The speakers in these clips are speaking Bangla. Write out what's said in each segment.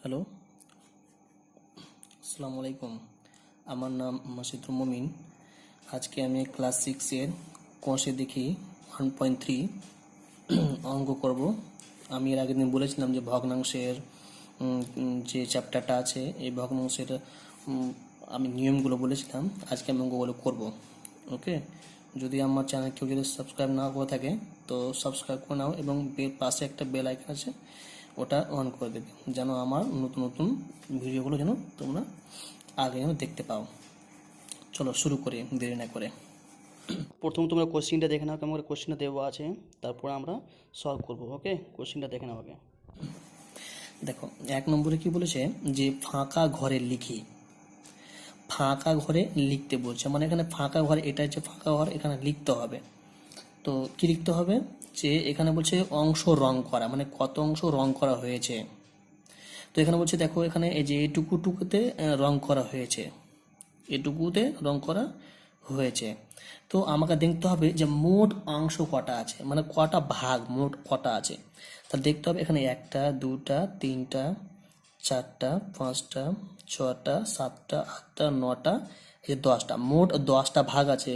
হ্যালো, আসসালামু আলাইকুম। আমার নাম মাসিদুর মমিন। আজকে আমি ক্লাস 6-এর কোষে দেখি 1.3 অঙ্ক করব। আমি এর আগের দিন বলেছিলাম যে ভগ্নাংশের যে চ্যাপ্টারটা আছে এই ভগ্নাংশের আমি নিয়মগুলো বলেছিলাম। আজকে আমি অঙ্কগুলো করব। ওকে, যদি আমার চ্যানেল কেউ যদি সাবস্ক্রাইব না করে থাকে তো সাবস্ক্রাইব করে নাও এবং পাশে একটা বেল আইকন আছে, ওটা অন করে দেবে যেন আমার নতুন নতুন ভিডিওগুলো যেন তোমরা আগে যেন দেখতে পাও। চলো শুরু করি দেরি না করে। প্রথম তোমরা কোশ্চিনটা দেখে নাও, কেমন করে কোশ্চিনটা দেওয়া আছে, তারপর আমরা সলভ করবো। ওকে, কোশ্চিনটা দেখে নাও আগে। দেখো, 1 নম্বরে কি বলেছে যে ফাঁকা ঘরে লিখি। ফাঁকা ঘরে লিখতে বলছে, মানে এখানে ফাঁকা ঘরে, এটা হচ্ছে ফাঁকা ঘর, এখানে লিখতে হবে। তো কি লিখতে হবে, যে এখানে বলছে অংশ রং করা, মানে কত অংশ রং করা হয়েছে। তো এখানে বলছে দেখো, এখানে এই যে এটুকুতে রং করা হয়েছে, এটুকুতে রং করা হয়েছে। তো আমাকে দেখতে হবে যে মোট অংশ কটা আছে, মানে কটা ভাগ, মোট কটা আছে। তাহলে দেখতে হবে এখানে 1টা 2টা 3টা 4টা 5টা 6টা 7টা 8টা 9টা, এই 10টা, মোট 10টা ভাগ আছে।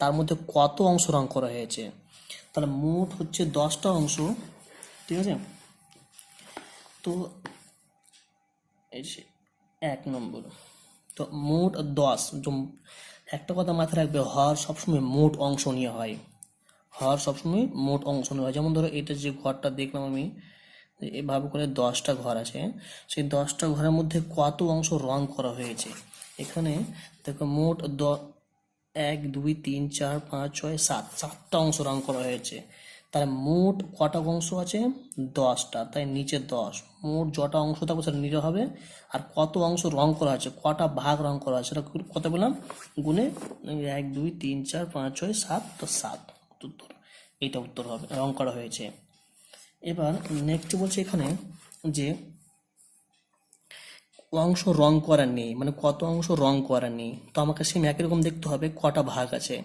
তার মধ্যে কত অংশ রং করা হয়েছে, তাহলে মোট হচ্ছে 10টা অংশ। ঠিক আছে, তো এই যে 1 নম্বর, তো মোট 10। একটা কথা মাথায় রাখবে, হর সবসময় মোট অংশ নিয়ে হয়। হর সবসময় মোট অংশ নিয়ে হয়। যেমন ধরো এটা যে ঘরটা দেখলাম আমি, এভাবে করে 10টা ঘর আছে, সেই 10টা ঘরের মধ্যে কত অংশ রং করা হয়েছে। এখানে দেখো মোট 1 2 3 4 5 6 7, 7টা অংশ রং করা হয়েছে। তাহলে মোট কটা অংশ আছে, 10টা, তাই নিচে 10। মোট যটা অংশ থাকবে সেটা নিচে হবে। আর কত অংশ রং করা আছে, কটা ভাগ রং করা আছে, সেটা কত বললাম, গুণে 1 2 3 4 5 6 7, তো 7 উত্তর। এইটা উত্তর হবে, রং করা হয়েছে। এবার নেক্সট বলছে এখানে যে অংশ রং করা নেই, মানে কত অংশ রং করা নেই। তো আমাকে সেম একই রকম দেখতে হবে কটা ভাগ আছে।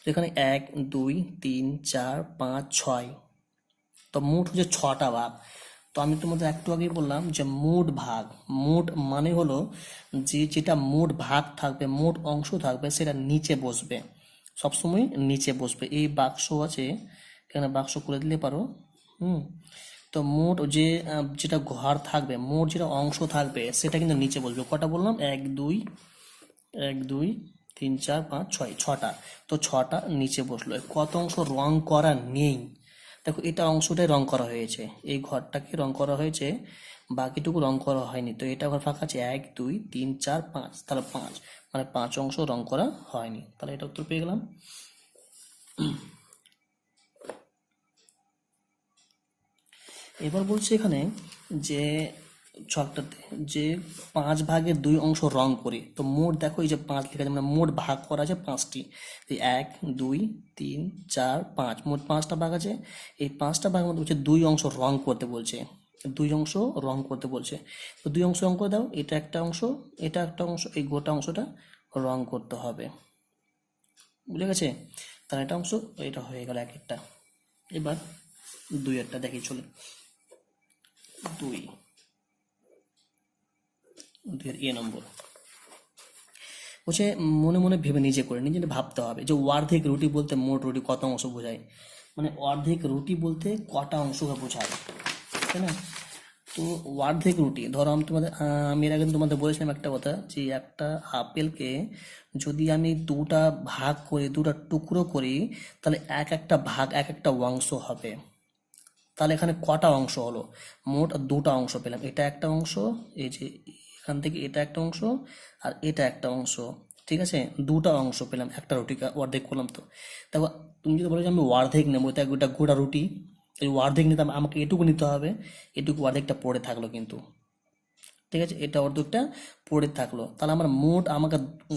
তো এখানে 1 2 3 4 5 6, তো মোট হচ্ছে 6টা ভাগ। তো আমি তোমাদের একটু আগেই বললাম যে মোট ভাগ, মোট মানে হলো যে যেটা মোট ভাগ থাকবে, মোট অংশ থাকবে, সেটা নিচে বসবে, সবসময় নিচে বসবে। এই বাক্স আছে, এখানে বাক্স করে দিলে পারো। হুম, তো মোট যে যেটা ঘর থাকবে, মোট যেটা অংশ থাকবে সেটা কিন্তু নিচে বসবে। কটা বললাম, 1 2 1 2 3 4 5 6, 6টা। তো 6টা নিচে বসলো। কত অংশ রং করা নেই, দেখো এটা অংশটাই রং করা হয়েছে, এই ঘরটাকে রং করা হয়েছে, বাকিটুকু রং করা হয়নি। তো এটা ঘর ফাঁকা আছে 1 2 3 4 5, তাহলে 5, মানে 5 অংশ রং করা হয়নি। তাহলে এটা উত্তর পেয়ে গেলাম। এবার বলছে এখানে যে ছকটাতে যে 5 ভাগের 2 অংশ রং করি। তো মোট দেখো এই যে 5 লেখা আছে, মানে মোট ভাগ করা আছে 5টি। 1 2 3 4 5, মোট 5টা ভাগ আছে। এই 5টা ভাগের মধ্যে হচ্ছে 2 অংশ রং করতে বলছে, 2 অংশ রং করতে বলছে। তো 2 অংশ রং করে দাও, এটা একটা অংশ, এটা একটা অংশ, এই গোটা অংশটা রং করতে হবে। বুঝে গেছে? তাহলে এটা অংশ, এটা হয়ে গেল এক একটা। এবার 2 একটা দেখি, চলে 2, 2 নম্বর বলছে মনে মনে ভেবে নিজে করে, নিজে ভাবতে হবে যে অর্ধেক রুটি বলতে মোট রুটি কত অংশ বোঝায়, মানে অর্ধেক রুটি বলতে কটা অংশকে বোঝায়, তাই না? তো অর্ধেক রুটি ধরো, আমি এর আগে তোমাদের বলেছিলাম একটা কথা, যে একটা আপেলকে যদি আমি 2টা ভাগ করি, 2টা টুকরো করি, তাহলে এক একটা ভাগ এক একটা অংশ হবে। তাহলে এখানে কটা অংশ হলো, মোট 2টা অংশ পেলাম। এটা একটা অংশ, এই যে এখান থেকে এটা একটা অংশ, আর এটা একটা অংশ। ঠিক আছে, 2টা অংশ পেলাম, একটা রুটিকে অর্ধেক করলাম। তো দেখো, তুমি যদি বলো যে আমি অর্ধেক নেবো, তাই ওটা গোটা রুটি, এই অর্ধেক নিতে আমাকে এটুকু নিতে হবে, এটুকু অর্ধেকটা পড়ে থাকলো কিন্তু। ঠিক আছে, এটা অর্ধেকটা পড়ে থাকলো, তাহলে আমার মোট, আমাকে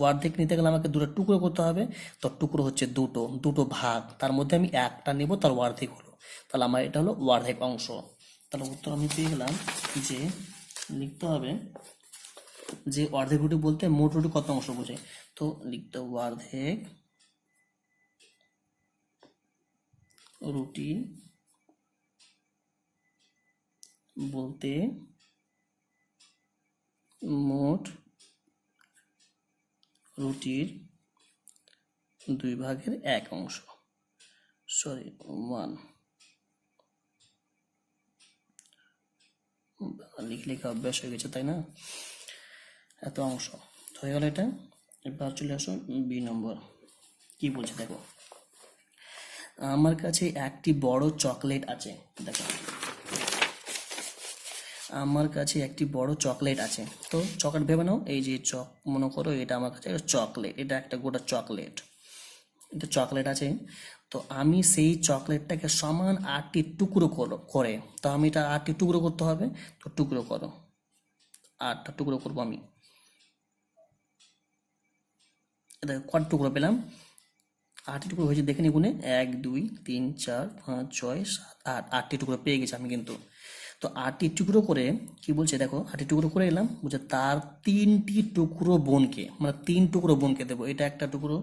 অর্ধেক নিতে গেলে আমাকে 2টা টুকরো করতে হবে। তো টুকরো হচ্ছে দুটো, দুটো ভাগ, তার মধ্যে আমি একটা নেব, তার অর্ধেক হলো, তাহলে আমার এটা হলো অর্ধেক অংশ। তাহলে উত্তর আমি পেয়ে গেলাম যে লিখতে হবে যে অর্ধেক রুটি বলতে মোট রুটি কত অংশ বোঝায়। তো লিখতে হবে অর্ধেক রুটি বলতে মোট রুটির 2/1 সরি 1 লিখে লিখে অভ্যাস হয়ে গেছে তাই না, এত অংশ হয়ে গেল এটা। এবার চলে আসো বি নম্বর, কি বলছে দেখো। আমার কাছে একটি বড় চকলেট আছে, দেখো আমার কাছে একটি বড় চকলেট আছে। তো চকলেট ভেবে নাও, এই যে মনে করো এটা আমার কাছে চকলেট, এটা একটা গোটা চকলেট, এটা চকলেট আছে। তো আমি সেই চকলেটটাকে সমান 8টি টুকরো করে, তো আমি এটা 8টি টুকরো করতে হবে। তো টুকরো করো, 8টা টুকরো করবো আমি। এটা কত টুকরো পেলাম? 8টি টুকরো হয়েছে, দেখে নি গুনে, 1 2 3 4 5 6 7 8, 8টি টুকরো পেয়ে গেছি আমি কিন্তু। তো 8টি টুকরো করে কি বলছে দেখো, 8টি টুকরো করে এলাম, বলছে তার 3টি টুকরো বোনকে, মানে 3 টুকরো বোনকে দেবো। এটা একটা টুকরো,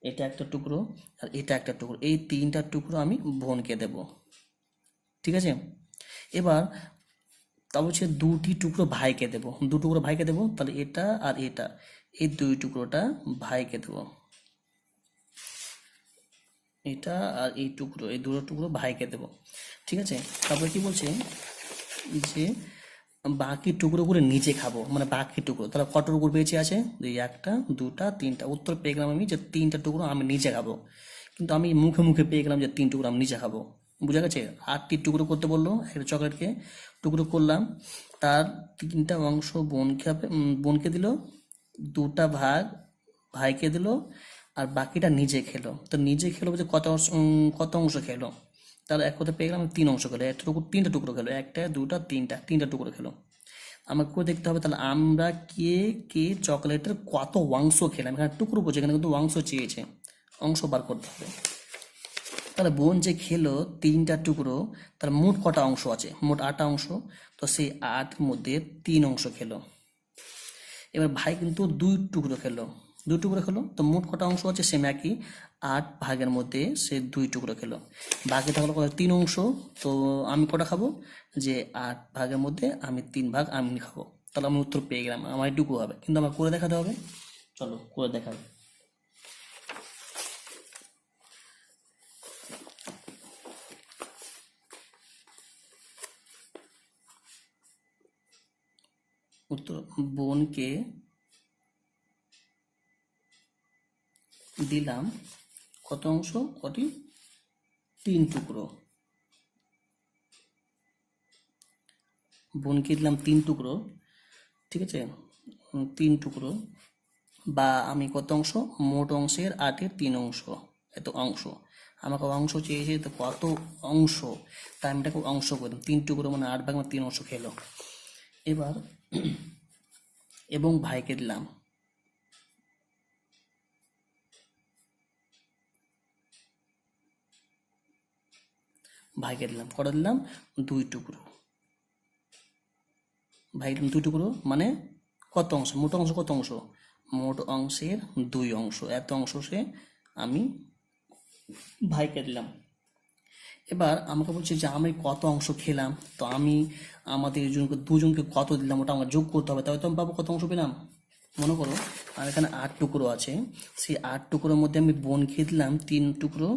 এটা একটা টুকরো, আর এটা একটা টুকরো, এই 3টা টুকরো আমি বোনকে দেব, ঠিক আছে। এবার তা বলছে 2টি টুকরো ভাইকে দেবো, 2 টুকরো ভাইকে দেবো, তাহলে এটা আর এটা, এই 2 টুকরোটা ভাইকে দেবো, এটা আর এই টুকরো, এই 2টো টুকরো ভাইকে দেবো, ঠিক আছে। তারপরে কি বলছে যে বাকি টুকরোগুলো নিজে খাবো, মানে বাকি টুকরো, তাহলে কত টুকরো পেয়েছি আছে, এই 1টা 2টা 3টা, উত্তর পেয়ে গেলাম আমি যে 3টা টুকরো আমি নিজে খাবো। কিন্তু আমি মুখে মুখে পেয়ে গেলাম যে 3 টুকরো আমি নিজে খাবো, বুঝা গেছে। 8টি টুকরো করতে বললো, একটা চকলেটকে টুকরো করলাম, তার 3টা অংশ বোনকে দিল, 2টা ভাগ ভাইকে দিল, আর বাকিটা নিজে খেলো। তো নিজে খেলো বলছে কত অংশ খেলো, তাহলে এক কথা পেয়ে গেলাম 3 অংশ খেলো, একটা টুকরো 3টা টুকরো খেলো, 1টা 2টা 3টা টুকরো খেলো। আমাকে করে দেখতে হবে তাহলে আমরা কে কে চকলেটের কত অংশ খেলাম, এখানে টুকরো বলছে, এখানে কিন্তু অংশ চেয়েছে, অংশ বার করতে হবে। তাহলে বোন যে খেলো 3টা টুকরো, তার মোট কটা অংশ আছে, মোট 8টা অংশ, তো সেই 8 মধ্যে 3 অংশ খেলো। এবার ভাই কিন্তু 2 টুকরো খেলো, 2 টুকরো খেলো, তো মোট কটা অংশ আছে সেম একই, 8 ভাগের মধ্যে সে 2 টুকরো খেলো, বাকি থাকলো কত, 3 অংশ। তো আমি কটা খাবো, যে 8 ভাগের মধ্যে আমি 3 ভাগ আমি খাবো, তাহলে আমি উত্তর পেয়ে গেলাম, আমার এটুকু হবে, কিন্তু আমার করে দেখাতে হবে। চলো করে দেখাই। উত্তর, বোনকে দিলাম কত অংশ, কটি, 3 টুকরো, বোনকে দিলাম 3 টুকরো, ঠিক আছে, 3 টুকরো, বা আমি কত অংশ, মোট অংশের 8-এর 3 অংশ, এত অংশ আমাকে অংশ চেয়েছে, তো কত অংশ, তাই আমি এটাকে অংশ করলাম, 3 টুকরো মানে 8 ভাগ মানে 3 অংশ খেলো। এবার এবং ভাইকে দিলাম, ভাইকে দিলাম কটা দিলাম, 2 টুকরো, ভাই দিলাম 2 টুকরো, মানে কত অংশ, মোট অংশ কত অংশ, মোট অংশের 2 অংশ, এত অংশ সে আমি ভাইকে দিলাম। এবার আমাকে বলছে যে আমি কত অংশ খেলাম, তো আমি আমাদের দুজনকে কত দিলাম ওটা আমার যোগ করতে হবে, তবে তো আমি পাবো কত অংশ পেলাম। মনে করো আর এখানে 8 টুকরো আছে, সেই 8 টুকরোর মধ্যে আমি বোনকে দিলাম 3 টুকরো,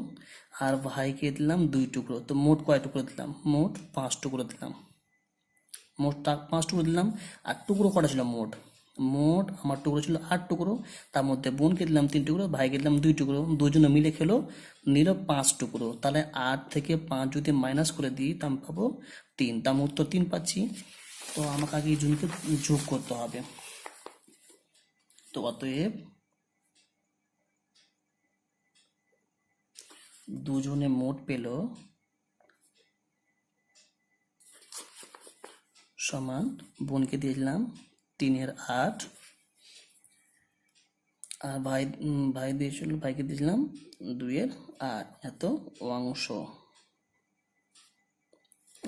আর ভাইকে দিলাম 2 টুকরো, তো মোট কয় টুকরো দিলাম, মোট 5 টুকরো দিলাম, মোট 5 টুকরো দিলাম। আর টুকরো কটা ছিল, মোট মোট আমার টুকরো ছিল 8 টুকরো, তার মধ্যে বোনকে দিলাম 3 টুকরো, ভাইকে দিলাম 2 টুকরো, দুজনে মিলে খেলো, নিল 5 টুকরো। তাহলে 8 থেকে 5 যদি মাইনাস করে দিই তা আমি পাবো 3, তার উত্তর 3 পাচ্ছি। তো আমাকে আগে এই জনকে যোগ করতে হবে। তো অতএব দুজনে মোট পেল সমান, বোনকে দিয়েছিলাম 3-এর 8, আর ভাই দিয়েছিল, ভাইকে দিয়েছিলাম 2-এর 8, এত অংশ।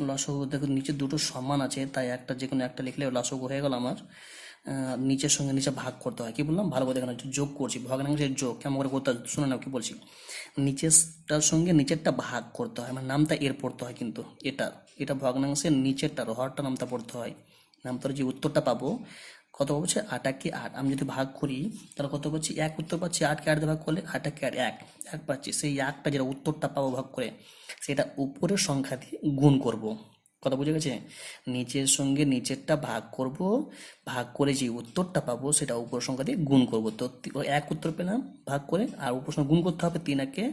লসাগু দেখো নিচে দুটো সমান আছে, তাই একটা যে কোনো একটা লিখলে লসাগু হয়ে গেল আমার। নিচের সঙ্গে নিচে ভাগ করতে হয়, কি বললাম ভালো করে দেখানো, যোগ করছি, ভগ্নাংশের যোগ কেমন করে করতে হয় শুনে নাও কি বলছি। নিচেরটার সঙ্গে নিচেরটা ভাগ করতে হয়, মানে নামটা এর পড়তে হয়, কিন্তু এটা এটা ভগ্নাংশের নিচেরটার হরটা নামটা পড়তে হয়, নামটার যে উত্তরটা পাবো কত পাচ্ছি 8 8 আমি যদি ভাগ করি তাহলে কত পাচ্ছি 1 উত্তর পাচ্ছি। 8কে 8 দিয়ে ভাগ করলে 8 8 1 1 পাচ্ছি। সেই 1টা যেটা উত্তরটা পাবো ভাগ করে সেটা উপরের সংখ্যা দিয়ে গুণ করব। কথা বুঝে গেছে? নিচের সঙ্গে নিচেরটা ভাগ করব, ভাগ করে যে উত্তরটা পাবো সেটা উপরের সংখ্যা দিয়ে গুণ করব। তো 1 উত্তর পেলাম ভাগ করে, আর উপরের সঙ্গে গুণ করতে হবে। 3 1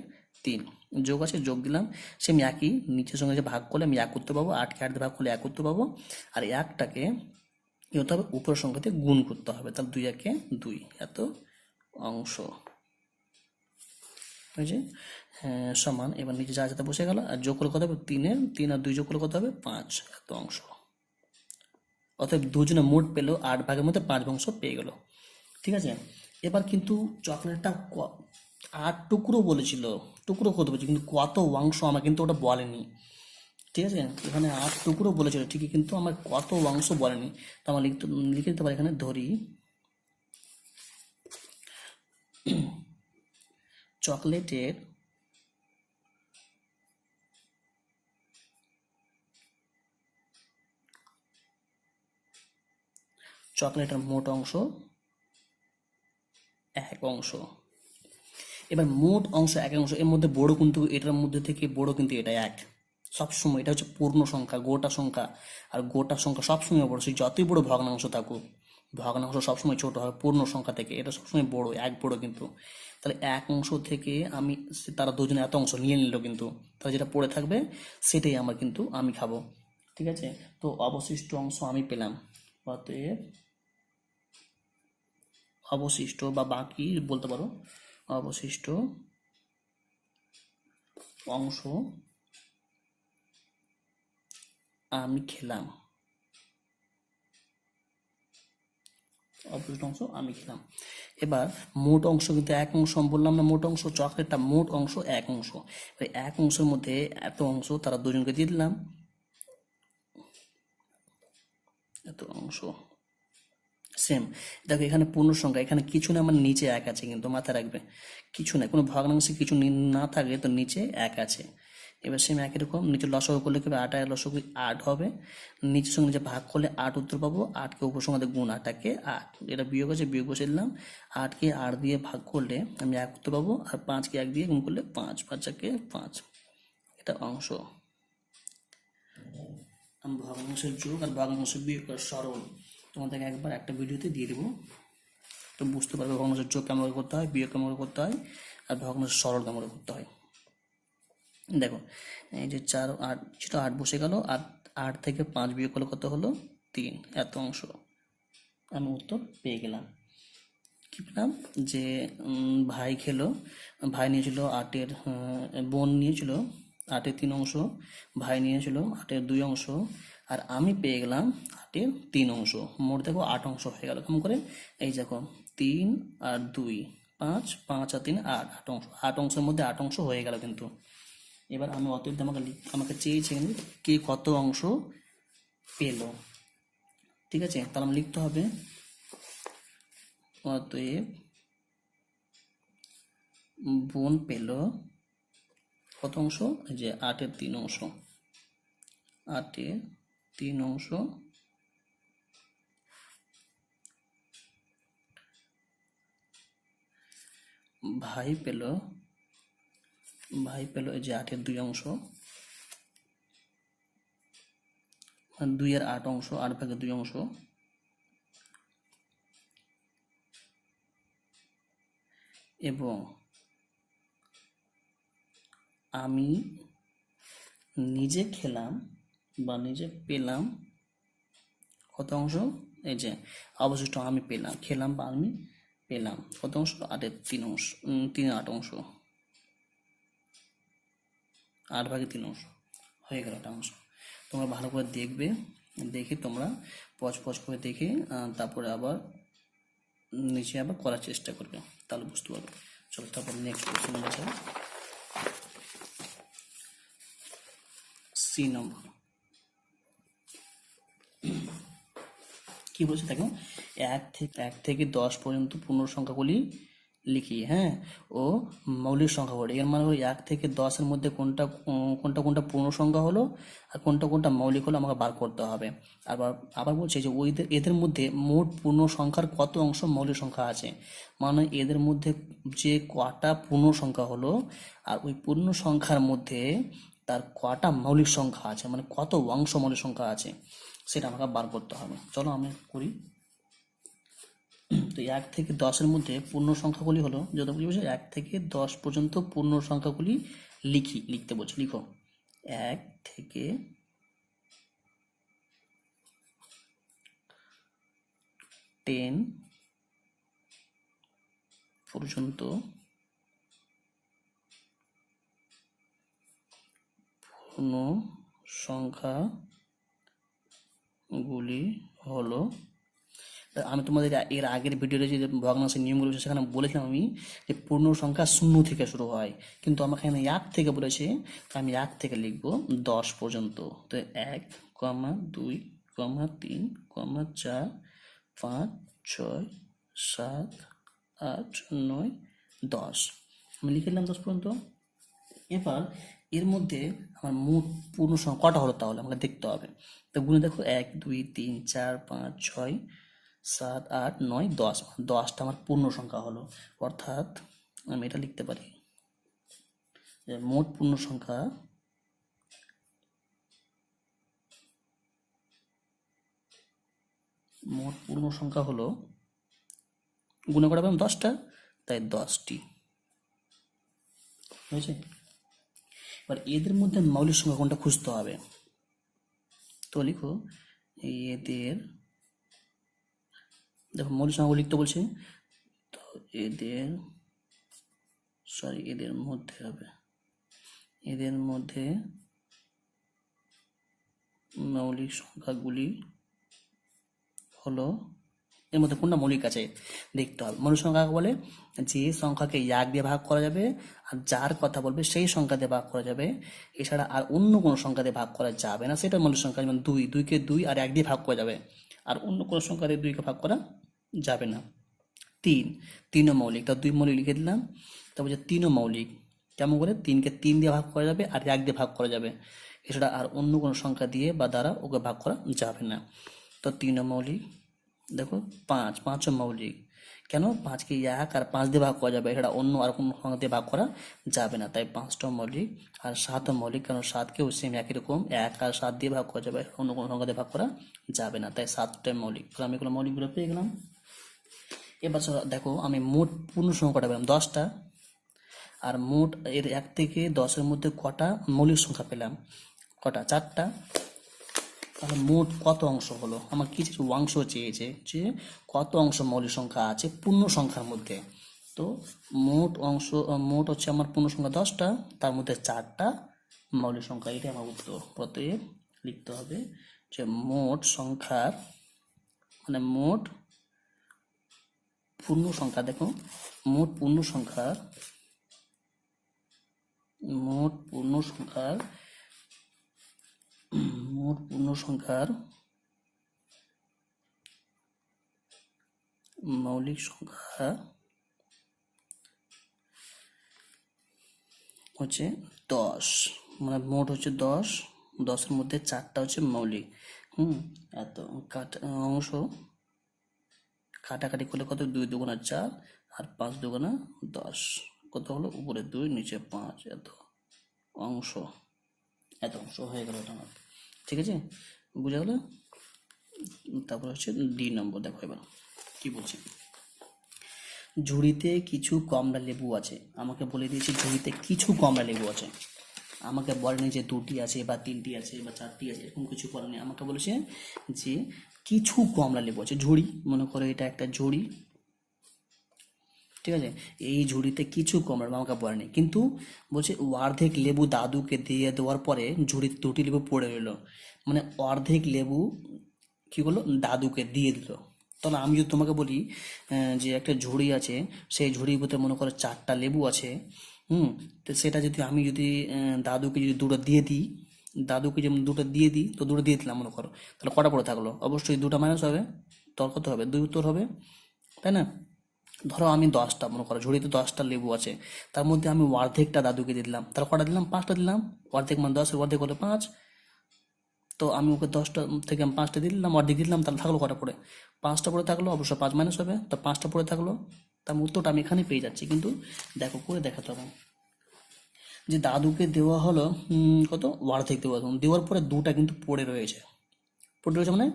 3 যোগ আছে, যোগ দিলাম। সে আমি একই নিচের সঙ্গে যে ভাগ করলে আমি 1 উত্তর পাবো, 8কে 8 দিয়ে ভাগ করলে 1 উত্তর পাবো। আর 1টাকে কি হতে হবে উপরের সংখ্যাতে গুণ করতে হবে। তাহলে 2 1 2 এত অংশ হয়েছে। সমান, এবার নিচে যা যেটা বসে গেল, আর যোগ করলে কত হবে 3 আর 2 যোগ করলে কত হবে 5 এত অংশ। অতএব দুজনে মোট পেলো 8 ভাগের মধ্যে 5 অংশ পেয়ে গেল। ঠিক আছে, এবার কিন্তু চকলেটটা 8 টুকরো বলেছিল, টুকরো কত বলছে কিন্তু কত অংশ আমার কিন্তু ওটা বলেনি। ঠিক আছে, এখানে 8 টুকরো বলেছিল ঠিকই, কিন্তু আমার কত অংশ বলেনি। তো আমার লিখে দিতে পারি এখানে, ধরি চকলেটের মোট অংশ 1 অংশ। এবার মোট অংশ 1 অংশ, এর মধ্যে বড় কিন্তু এটার মধ্যে থেকে বড় কিন্তু এটা 1 সবসময়। এটা হচ্ছে পূর্ণ সংখ্যা, গোটা সংখ্যা। আর গোটা সংখ্যা সবসময় বড়, সেই যতই বড় ভগ্নাংশ থাকুক, ভগ্নাংশ সবসময় ছোট হয় পূর্ণ সংখ্যা থেকে। এটা সবসময় বড়, 1 বড় কিন্তু। তাহলে 1 অংশ থেকে আমি, তারা দুজনে এত অংশ নিয়ে নিল কিন্তু, তাহলে যেটা পড়ে থাকবে সেটাই আমার কিন্তু আমি খাবো। ঠিক আছে, তো অবশিষ্ট অংশ আমি পেলাম। অতএব অবশিষ্ট বা বাকি বলতে পারো, অবশিষ্ট অংশ আমি খেলাম। অবশিষ্ট অংশ আমি খেলাম। এবার মোট অংশ কিন্তু 1 অংশ আমি বললাম না, মোট অংশ চকলেটটা মোট অংশ 1 অংশ। এবার 1 অংশের মধ্যে এত অংশ তারা দুজনকে দিয়ে দিলাম, এত অংশ। সেম, দেখো এখানে পূর্ণ সংখ্যা, এখানে কিছু না, আমার নিচে 1 আছে কিন্তু, মাথায় রাখবে কিছু না, কোনো ভগ্নাংশে কিছু না থাকে তো নিচে 1 আছে। এবার সেম একই রকম নিচে লসাগু করলে কি হবে, 8 আর লসাগু 8 হবে। নিচের সঙ্গে নিচে ভাগ করলে 8 উত্তর পাবো। 8কে উপসংখ্যাতে গুণ, 8টাকে 8, এটা বিয়োগ আছে, বিয়োগ বসে দিলাম। 8কে 8 দিয়ে ভাগ করলে আমি 1 উত্তর পাবো, আর 5কে 1 দিয়ে গুণ করলে 5, 5 1 5, এটা অংশ। আমি ভগ্নাংশের যোগ আর ভগ্নাংশের বিয়োগ সরল তোমাদেরকে একবার একটা ভিডিওতে দিয়ে দেবো, তো বুঝতে পারবে ভগ্নাংশের যোগ কেমন করে করতে হয়, বিয়োগ কেমন করে করতে হয়, আর ভগ্নাংশের সরল কেমন করে করতে হয়। দেখো এই যে 4 8 ছিল, 8 বসে গেল, আর 8 থেকে 5 বিয়োগ করলে কত হলো 3, এত অংশ। আমি উত্তর পেয়ে গেলাম। কি পেলাম যে ভাই খেলো, ভাই নিয়েছিল 8-এর, বোন নিয়েছিল 8-এর 3 অংশ, ভাই নিয়েছিল 8-এর 2 অংশ, আর আমি পেয়ে গেলাম 8-এর 3 অংশ। মোট দেখো 8 অংশ হয়ে গেল। কেমন করে, এই দেখো 3 আর 2 5, 5 আর 3 8, 8 অংশ। 8 অংশের মধ্যে 8 অংশ হয়ে গেল কিন্তু। এবার আমি অতএব আমাকে চেয়েছে কে কত অংশ পেল। ঠিক আছে, তাহলে আমি লিখতে হবে অতএব বোন পেল কত অংশ, যে 8-এর 3 অংশ। 8-এর 3 অংশ। ভাই পেল এই যে 8-এর 2 অংশ, 2-এর 8 অংশ, 8 ভাগের 2 অংশ। এবং আমি নিজে খেলাম বা নিজে পেলাম কত অংশ, এই যে অবশিষ্ট আমি পেলাম, খেলাম বা আমি পেলাম কত অংশ, 8-এর 3 অংশ, 3 8 অংশ, 8 ভাগে 3 অংশ হয়ে গেল একটা অংশ। তোমরা ভালো করে দেখবে, দেখে তোমরা পজ পজ করে দেখে তারপরে আবার নিচে আবার করার চেষ্টা করবে, তাহলে বুঝতে পারবে। চলো তারপর নেক্সট কোশ্চেন আছে সি নম্বর। কি বলছে দেখো, 1 থেকে 10 পর্যন্ত পূর্ণ সংখ্যাগুলি লিখি, হ্যাঁ, ও মৌলিক সংখ্যা বলি। এর মানে হলো 1 থেকে 10-এর মধ্যে কোনটা কোনটা পূর্ণ সংখ্যা হলো আর কোনটা মৌলিক হলো আমাকে বার করতে হবে। আবার আবার বলছে যে এদের মধ্যে মোট পূর্ণ সংখ্যার কত অংশ মৌলিক সংখ্যা আছে, মানে এদের মধ্যে যে কটা পূর্ণ সংখ্যা হলো আর ওই পূর্ণ সংখ্যার মধ্যে তার কটা মৌলিক সংখ্যা আছে, মানে কত অংশ মৌলিক সংখ্যা আছে সেটা আমাকে বার করতে হবে। চলো আমি করি। তো 1 থেকে 10-এর মধ্যে পূর্ণ সংখ্যাগুলি হলো, যত কি বলছে 1 থেকে 10 পর্যন্ত পূর্ণ সংখ্যাগুলি লিখতে বলছে। লিখো 1 থেকে 10 পর্যন্ত পূর্ণ সংখ্যাগুলি হলো, আমি তোমাদের এর আগের ভিডিওতে যে ভগ্নাংশের নিয়মগুলো সেখানে বলেছিলাম আমি যে পূর্ণ সংখ্যা 0 থেকে শুরু হয়, কিন্তু আমাকে এখানে 1 থেকে বলেছে, তো আমি 1 থেকে লিখব 10 পর্যন্ত। তো 1, 2, 3, 4, 5, 6, 7, 8, 9, 10 আমি লিখে দিলাম 10 পর্যন্ত। এবার এর মধ্যে আমার মোট পূর্ণ সংখ্যা কটা হলো তাহলে আমাকে দেখতে হবে। তো গুণে দেখো 1, 2, 3, 4, 5, 6, 7, 8, 9, 10, 10টা আমার পূর্ণ সংখ্যা হলো। অর্থাৎ আমি এটা লিখতে পারি যে মোট পূর্ণ সংখ্যা হলো, গুণে করা পাবেন 10টা, তাই 10টি হয়েছে। এবার এদের মধ্যে মৌলিক সংখ্যা কোনটা খুঁজতে হবে, তো লিখো এদের, দেখো মৌলিক সংখ্যাগুলো লিখতে বলছে, তো এদের মধ্যে হবে, এদের মধ্যে মৌলিক সংখ্যাগুলি হলো, এর মধ্যে কোনটা মৌলিক আছে দেখতে হবে। মৌলিক সংখ্যা কাকে বলে, যে সংখ্যাকে 1 দিয়ে ভাগ করা যাবে আর যার কথা বলবে সেই সংখ্যা দিয়ে ভাগ করা যাবে, এছাড়া আর অন্য কোনো সংখ্যা দিয়ে ভাগ করা যাবে না, সেটা মৌলিক সংখ্যা। যেমন 2কে 2 আর 1 দিয়ে ভাগ করা যাবে, আর অন্য কোনো সংখ্যা দিয়ে 2কে ভাগ করা যাবে না। 3ও মৌলিক, তা 2 মৌলিক লিখে দিলাম। তারপর যে 3ও মৌলিক, কেমন করে, 3কে 3 দিয়ে ভাগ করা যাবে আর 1 দিয়ে ভাগ করা যাবে, এছাড়া আর অন্য কোনো সংখ্যা দিয়ে বা দ্বারা ওকে ভাগ করা যাবে না। তো 3ও মৌলিক। দেখো 5ও মৌলিক, কেন, 5কে 1 আর 5 দিয়ে ভাগ করা যাবে, এছাড়া অন্য আর কোনো সংখ্যা দিয়ে ভাগ করা যাবে না, তাই 5টাও মৌলিক। আর 7ও মৌলিক, কারণ 7কেও সেম একই রকম 1 আর 7 দিয়ে ভাগ করা যাবে, অন্য কোনো সংখ্যা দিয়ে ভাগ করা যাবে না, তাই 7টাই মৌলিক। তাহলে আমি এগুলো মৌলিকগুলো পেয়ে গেলাম। এবার দেখো আমি মোট পূর্ণ সংখ্যা কটা পেলাম, 10টা। আর মোট এর 1 থেকে 10-এর মধ্যে কটা মৌলিক সংখ্যা পেলাম, কটা, 4টা। তাহলে মোট কত অংশ হলো, আমার কিছু অংশ চেয়েছে যে কত অংশ মৌলিক সংখ্যা আছে পূর্ণ সংখ্যার মধ্যে। তো মোট হচ্ছে আমার পূর্ণ সংখ্যা 10টা, তার মধ্যে 4টা মৌলিক সংখ্যা, এটাই আমার উত্তর। অতএব লিখতে হবে যে মোট সংখ্যার, মানে মোট পূর্ণ সংখ্যা, দেখো মোট পূর্ণ সংখ্যার মোট পূর্ণ সংখ্যার মোট পূর্ণ সংখ্যার মৌলিক সংখ্যা হচ্ছে 10, মানে মোট হচ্ছে 10-এর মধ্যে 4টা হচ্ছে মৌলিক। এত অংশ কাটাকাটি করলে কত, 2 দুগুণা 4 আর 5 দুগুণা 10, কত হলো, উপরে 2 নিচে 5, এত অংশ হয়ে গেল এটা আমার। ঠিক আছে, বুঝা গেল। তারপর হচ্ছে 2 নম্বর, দেখো এবার কি বলছে। ঝুড়িতে কিছু কমলা লেবু আছে, আমাকে বলে দিয়েছে ঝুড়িতে কিছু কমলা লেবু আছে, আমাকে বলেনি যে 2টি আছে বা 3টি আছে বা 4টি আছে, এরকম কিছু বলেনি। আমাকে বলেছে যে কিছু কমলা লেবু আছে। ঝুড়ি, মনে করো এটা একটা ঝুড়ি, ঠিক আছে, এই ঝুড়িতে কিছু কমলা লেবু আমাকে বলেনি, কিন্তু বলছে অর্ধেক লেবু দাদুকে দিয়ে দেওয়ার পরে ঝুড়িতে 2টি লেবু পড়ে রইল, মানে অর্ধেক লেবু কি করলো, দাদুকে দিয়ে দিল। তাহলে আমি যদি তোমাকে বলি যে একটা ঝুড়ি আছে, সেই ঝুড়ির ভিতরে মনে করো 4টা লেবু আছে, তো সেটা যদি আমি যদি দাদুকে যদি 2টো দিয়ে দিই, দাদুকে যেমন 2টো দিয়ে দিই, তো 2টো দিয়ে দিলাম মনে করো, তাহলে কটা পড়ে থাকলো, অবশ্যই 2টা মাইনাস হবে, তোর কত হবে, 2 উত্তর হবে, তাই না। ধরো আমি 10টা, মনে করো ঝুড়িতে 10টা লেবু আছে, তার মধ্যে আমি অর্ধেকটা দাদুকে দিয়ে দিলাম, তার কটা দিলাম? 5টা দিলাম। অর্ধেক মানে 10-এর অর্ধেক হলো 5। তো আমি ওকে 10টা থেকে আমি 5টা দিয়ে দিলাম, অর্ধেক দিলাম, তাহলে থাকলো কটা পড়ে? 5টা পড়ে থাকলো, অবশ্য 5 মাইনাস হবে, তো 5টা পড়ে থাকলো। তার উত্তরটা আমি এখানে পেয়ে যাচ্ছি। কিন্তু দেখো করে দেখাতে হবে যে দাদুকে দেওয়া হলো কত? অর্ধেক দেওয়া হলো। দেওয়ার পরে দুটা কিন্তু পড়ে রয়েছে। পড়ে রয়েছে মানে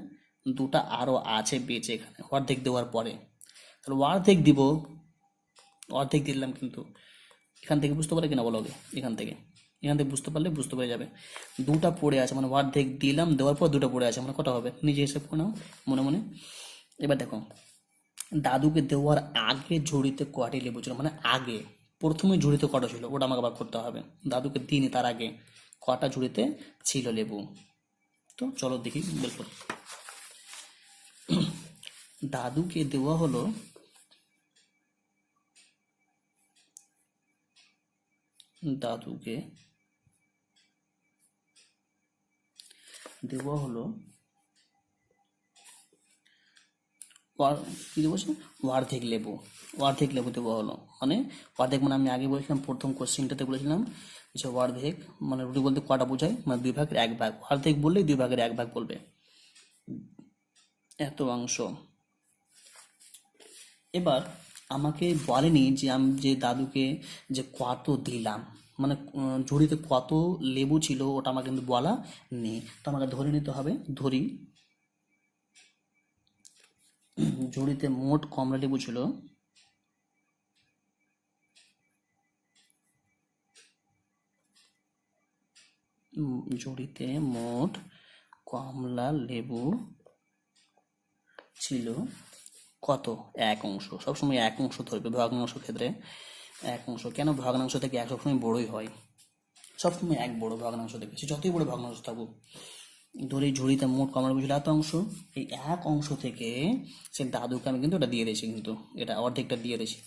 দুটা আরও আছে বেঁচে এখানে অর্ধেক দেওয়ার পরে। তাহলে অর্ধেক দিব, অর্ধেক দিলাম, কিন্তু এখান থেকে বুঝতে পারলে কিনা বলো আগে? এখান থেকে বুঝতে পারলে বুঝতে পেরে যাবে। দুটা পড়ে আছে মানে অর্ধেক দিলাম, দেওয়ার পর দুটো পড়ে আছে মানে কটা হবে? নিজে হিসেব করে নাও মনে মনে। এবার দেখো, দাদুকে দেওয়ার আগে ঝুড়িতে কয়টি লেবু ছিল, মানে আগে প্রথমে ঝুড়িতে কটা ছিল ওটা আমাকে আবার করতে হবে। দাদুকে দিইনি, তার আগে কটা ঝুড়িতে ছিল লেবু। তো চলো দেখি বের করি। দাদুকে দেওয়া হলো দাদুকে দেওয়া হলো কি বলছে? অর্ধেক লেবু। অর্ধেক লেবু দেওয়া হলো মানে অর্ধেক মানে আমি আগে বলেছিলাম প্রথম কোশ্চেনটাতে বলেছিলাম যে অর্ধেক মানে রুটি বলতে কটা বোঝায়, মানে 2/1 অর্ধেক বললেই 2/1 বলবে। এত অংশ। এবার আমাকে বলেনি যে আমি যে দাদুকে যে কত দিলাম, মানে ঝুড়িতে কত লেবু ছিল ওটা আমাকে কিন্তু বলা নেই। তো আমাকে ধরে নিতে হবে, ধরি ঝুড়িতে মোট কমলা লেবু ছিল ঝুড়িতে মোট কমলা লেবু ছিল কত? 1 অংশ। সবসময় 1 অংশ ধরবে ভগ্নাংশ ক্ষেত্রে। 1 অংশ কেন? ভগ্নাংশ থেকে 1 সবসময় বড়ই হয়, সবসময় 1 বড় ভগ্নাংশ থেকে, সে যতই বড় ভগ্নাংশ থাকুক। ধরি ঝুড়িতে মোট কমলা লেবু ছিল 1 অংশ, এই 1 অংশ থেকে সে দাদুকে আমি কিন্তু এটা দিয়ে দিয়েছি, কিন্তু এটা অর্ধেকটা দিয়ে দিয়েছি।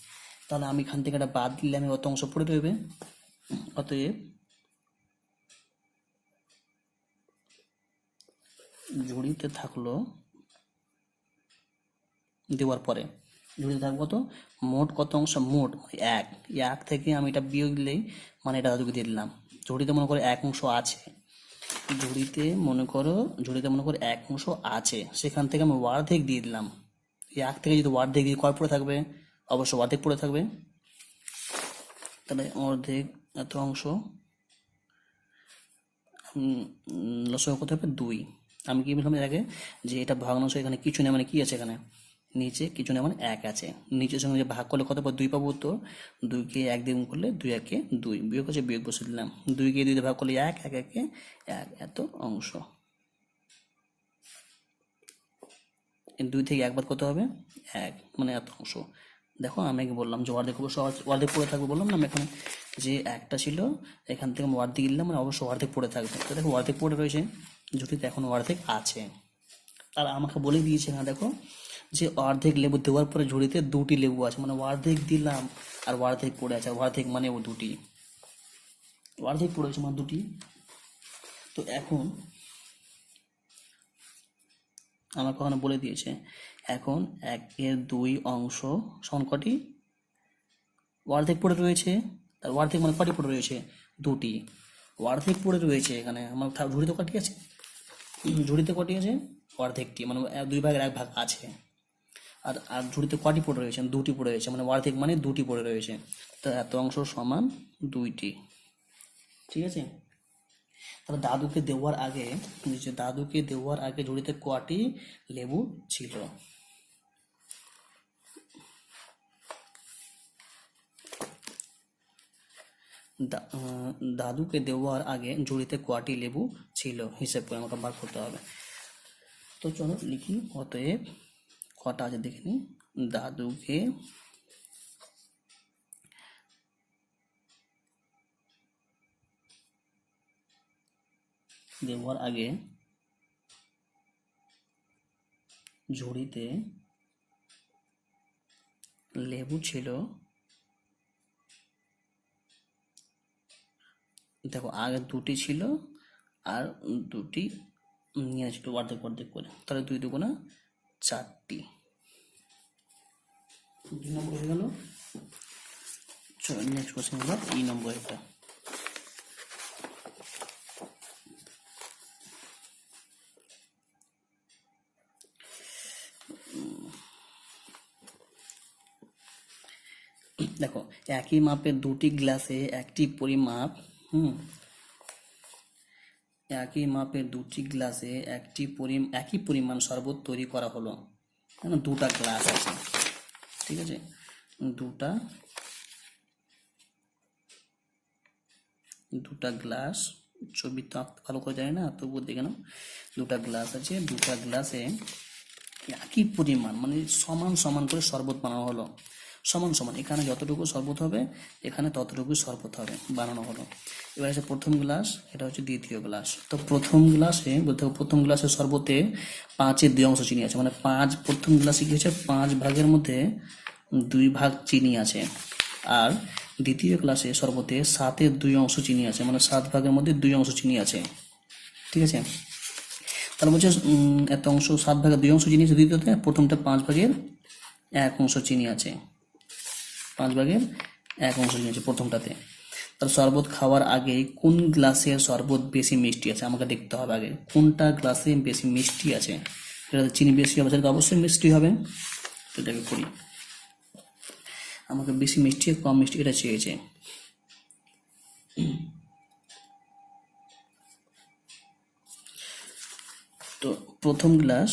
তাহলে আমি এখান থেকে এটা বাদ দিলে আমি অত অংশ পড়ে রইবে। অতএব ঝুড়িতে থাকলো দেওয়ার পরে ঝুড়িতে থাকবো কত? মোট কত অংশ? মোট 1। 1 থেকে আমি এটা বিয়োগ দিলেই মানে এটা দাদুকে দিয়ে দিলাম। ঝুড়িতে মনে করো 1 অংশ আছে, ঝুড়িতে মনে করো 1 অংশ আছে, সেখান থেকে আমি অর্ধেক দিয়ে দিলাম। এই 1 থেকে যদি অর্ধেক দিয়ে কয় পড়ে থাকবে? অবশ্য অর্ধেক পড়ে থাকবে। তাহলে অর্ধেক এত অংশ লসগু কত হবে? 2। আমি কি বললাম এর আগে যে এটা ভগ্নাংশ, এখানে কিছু নেই মানে কি আছে এখানে? নিচে কিছু নেই মানে 1 আছে। নিচের সঙ্গে যে ভাগ করলে কত পাবো? 2 পাবো। উত্তর 2কে 1 দিয়ে গুণ করলে 2 একে 2, বিয়োগ আছে বিয়োগ বসে দিলাম। 2কে 2 দিয়ে ভাগ করলে 1, 1 একে 1, এত অংশ। 2 থেকে 1 বাদ কত হবে? 1, মানে এত অংশ। দেখো আমি আগে বললাম যে অর্ধেক অবশ্য অর্ধেক পড়ে থাকবে, বললাম না আমি এখানে যে একটা ছিল এখান থেকে আমি অর্ধেক দিলাম মানে অবশ্য অর্ধেক পড়ে থাকবে। তো দেখো অর্ধেক পড়ে রয়েছে, ঝুঁটিতে এখন অর্ধেক আছে। আর আমাকে বলে দিয়েছে না দেখো যে অর্ধেক লেবু দেওয়ার পরে ঝুড়িতে 2টি লেবু আছে, মানে অর্ধেক দিলাম আর অর্ধেক পড়ে আছে। অর্ধেক মানে ও 2টি, অর্ধেক পড়েছে মানে 2টি। তো এখন আমাকে ওখানে বলে দিয়েছে এখন 1/2 অংশ সমান কটি? অর্ধেক পড়ে রয়েছে। তার অর্ধেক মানে কটি পড়ে রয়েছে? 2টি। অর্ধেক পড়ে রয়েছে এখানে আমার ঝুড়িতে কটি আছে? ঝুড়িতে কটি আছে? অর্ধেকটি, মানে 2/1 আছে। আর আর ঝুড়িতে কটি পড়ে রয়েছে? 2টি পড়ে রয়েছে, মানে অর্ধেক মানে 2টি পড়ে রয়েছে। তো এত অংশ সমান 2টি। ঠিক আছে। তাহলে দাদুকে দেওয়ার আগে ঝুড়িতে কটি লেবু ছিল? দাদুকে দেওয়ার আগে ঝুড়িতে কটি লেবু ছিল হিসেব করে আমাকে বার করতে হবে। তো চলো লিখি। অতএব কটা আছে দেখে নিই। দাদুকে দেওয়ার আগে ঝুড়িতে লেবু ছিল, দেখো আগে 2টি ছিল আর 2টি নিয়েছিল অর্ধেক অর্ধেক করে, তাহলে 2 2 4টি। 2 নম্বর হয়ে গেল। চলো নেক্সট কোশ্চেন হলো ই নম্বর এটা। দেখো, একই মাপের দুটি গ্লাসে একটি পরিমাপ একই মাপের দুটি গ্লাসে একই পরিমাণ শরবত তৈরি করা হলো। দুটা গ্লাস আছে, ঠিক আছে, দুটা গ্লাস, ছবি তো আঁকতে ভালো করে জানি না, তবুও দেখে নাও। দুটা গ্লাস আছে, দুটা গ্লাসে একই পরিমাণ মানে সমান সমান করে শরবত বানানো হলো। সমান সমান, এখানে যতটুকু শরবত হবে এখানে ততটুকু শরবত হবে, বানানো হলো। এবার আছে প্রথম গ্লাস, এটা হচ্ছে দ্বিতীয় গ্লাস। তো প্রথম গ্লাসে শরবতে 5-এর 2 অংশ চিনি আছে, মানে 5, প্রথম গ্লাসে কি হচ্ছে 5 ভাগের মধ্যে 2 ভাগ চিনি আছে। আর দ্বিতীয় গ্লাসে শরবতে 7-এর 2 অংশ চিনি আছে, মানে 7 ভাগের মধ্যে 2 অংশ চিনি আছে, ঠিক আছে। তাহলে বলছে এত অংশ, 7 ভাগের 2 অংশ চিনি আছে দ্বিতীয়তে, প্রথমটা 5 ভাগের 1 অংশ চিনি আছে, 5 ভাগের 1 অংশ চিনি আছে প্রথমটাতে। তার শরবত খাওয়ার আগে কোন গ্লাসের শরবত বেশি মিষ্টি আছে আমাকে দেখতে হবে আগে, কোনটা গ্লাসে বেশি মিষ্টি আছে। এটাতে চিনি বেশি হবে, সেটা তো অবশ্যই মিষ্টি হবে। এটাকে করি, আমাকে বেশি মিষ্টি কম মিষ্টি এটা চেয়েছে। তো প্রথম গ্লাস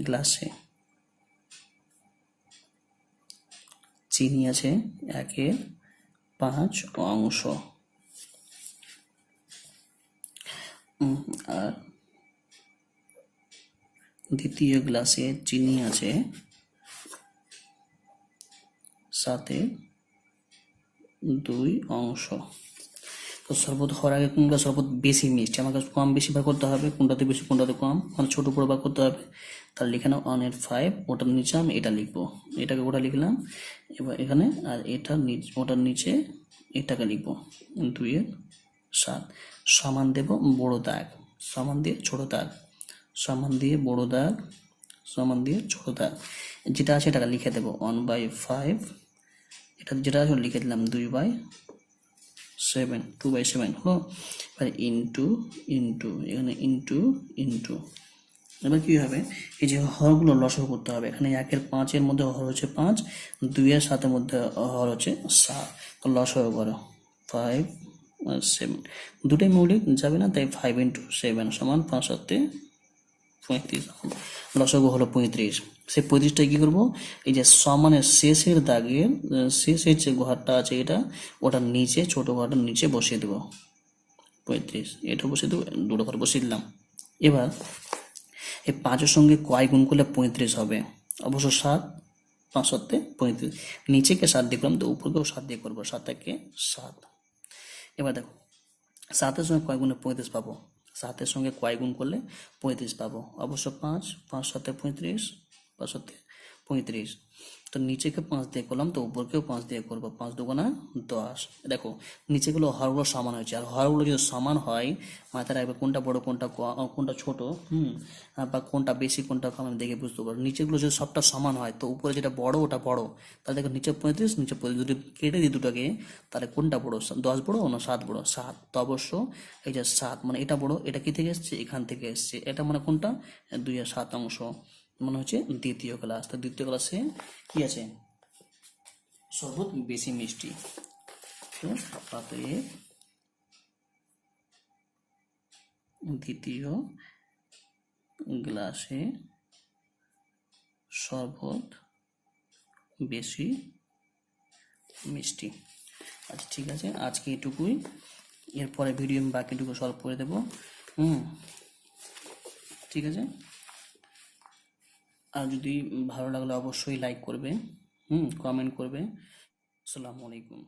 গ্লাসে চিনি আছে 1-এর 5 অংশ, আর দ্বিতীয় গ্লাসে চিনি আছে 7-এর 2 অংশ। তো শরবত হওয়ার আগে কোনটা শরবত বেশি মিষ্টি আমাকে কম বেশি বার করতে হবে, কোনটাতে বেশি কোনটাতে কম, মানে ছোট বড় বার করতে হবে। তাহলে লিখে নাও 1/5, ওটার নিচে আমি এটা লিখবো, এটাকে ওটা লিখলাম। এবার এখানে আর এটা ওটার নিচে এটাকে লিখবো 2/7, সমান দেব বড় দাগ, সমান দিয়ে ছোট দাগ, সমান দিয়ে বড় দাগ, সমান দিয়ে ছোট দাগ, যেটা আছে এটাকে লিখে দেবো 1/5, এটা যেটা আছে লিখে দিলাম 2/7, 2/7 হলো। এবার ইন্টু এখানে ইন্টু এবার কি হবে, এই যে হরগুলো লসাগু করতে হবে। এখানে 1-এর 5-এর মধ্যে হর হচ্ছে 5, 2-এর 7-এর মধ্যে হর হচ্ছে 7, তো লসাগু করো 5 আর 7, দুটোই মৌলিক যাবে না, তাই 5 × 7 সমান 5 × 7 = 35, লসাগু হলো 35। সেই 35টাই কি করবো, এই যে সমানের শেষের দাগের শেষের যে ঘরটা আছে এটা, ওটার নিচে ছোট ঘরটার নিচে বসিয়ে দেবো 35, এটা বসিয়ে দেবো, দুটো ঘর বসিয়ে দিলাম। এবার এই 5-এর সঙ্গে কয় গুণ করলে 35 হবে, অবশ্য 7, 5 × 7 = 35, নিচেকে 7 দিয়ে করলাম তো উপরকেও 7 দিয়ে করবো, 7 × 7। এবার দেখো 7-এর সঙ্গে কয় গুণে 35 পাবো, 7-এর সঙ্গে কয় গুণ করলে 35 পাবো, অবশ্য 5, 5 × 7 = 35, 5 × 7 = 35। তো নিচেকে 5 দিয়ে করলাম তো উপরকেও 5 দিয়ে করবো, 5 × 2 = 10। দেখো নিচেগুলো হরগুলো সমান হয়েছে, আর হরগুলো যদি সমান হয় মাথায় রাখবে কোনটা বড় কোনটা ছোট, বা কোনটা বেশি কোনটা কম আমি দেখে বুঝতে পারবো। নিচেগুলো যদি সবটা সমান হয় তো উপরে যেটা বড় ওটা বড়, তাহলে দেখো নিচে 35, নিচে 35, যদি কেটে দিই দুটোকে তাহলে কোনটা বড়, 10 বড় না 7 বড়, 7, তো অবশ্য এই যে 7 মানে এটা বড়, এটা কি থেকে এসছে, এখান থেকে এসছে, এটা মানে কোনটা 2-এর 7 অংশ, মনে হচ্ছে দ্বিতীয় ক্লাস। তো দ্বিতীয় ক্লাসে কি আছে, শরবত বেশি মিষ্টি, অতএব দ্বিতীয় গ্লাসে শরবত বেশি মিষ্টি। আচ্ছা ঠিক আছে, আজকে এটুকুই, এরপরে ভিডিও আমি বাকিটুকু সলভ করে দেবো। ঠিক আছে, আর যদি ভালো লাগলে অবশ্যই লাইক করবে, কমেন্ট করবে। আসসালামু আলাইকুম।